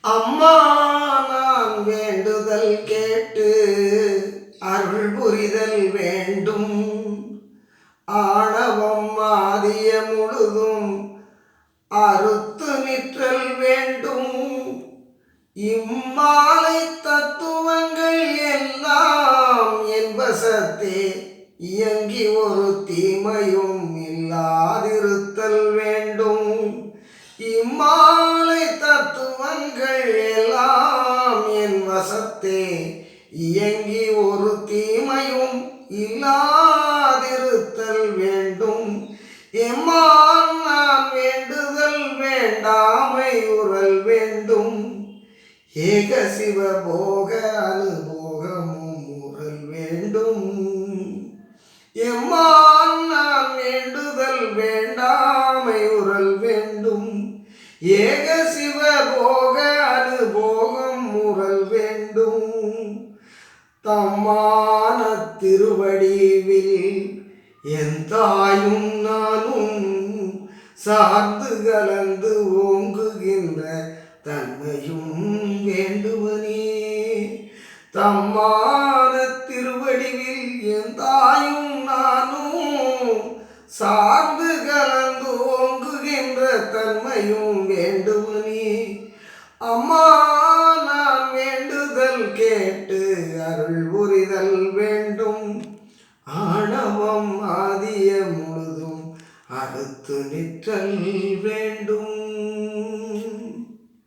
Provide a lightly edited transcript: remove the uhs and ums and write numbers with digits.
அம்மா நான் வேண்டுதல் கேட்டு அருள் புரிதல் வேண்டும். ஆணவம் ஆதிய முழுதும் அறுத்து நிற்றல் வேண்டும். இம்மாலை தத்துவங்கள் எல்லாம் என் வசத்தே இயங்கி ஒரு தீமையும் இல்லாதிருத்தல் வேண்டும். இம்மாலை தத்துவங்கள் எல்லாம் என் வசத்தே இயங்கி ஒரு தீமையும் இல்லாதிருத்தல் வேண்டும். எம்மான் நான் வேண்டுதல் வேண்டாமை உறல் வேண்டும். ஏக சிவ போக அனுபோகமும் உறல் வேண்டும். எம்மான் நான் வேண்டுதல் வேண்டாமை உறல் வேண்டும். ஏக சிவ போக அனுபோகம் உறல் வேண்டும். தம்மான திருவடிவில் என் தாயும் நானும் சார்ந்து கலந்து ஓங்குகின்ற தன்மையும் வேண்டுவனே. தம்மான திருவடிவில் என் தாயும் நானும் சார்ந்து கலந்து ஓங்குகின்ற தன்மையும் வேண்டுவனே. அம்மா நான் வேண்டுதல் கேட்டு அருள் புரிதல் வேண்டும். ஆணவம் ஆதிய முழுதும் அறுத்து நிற்றல் வேண்டும்.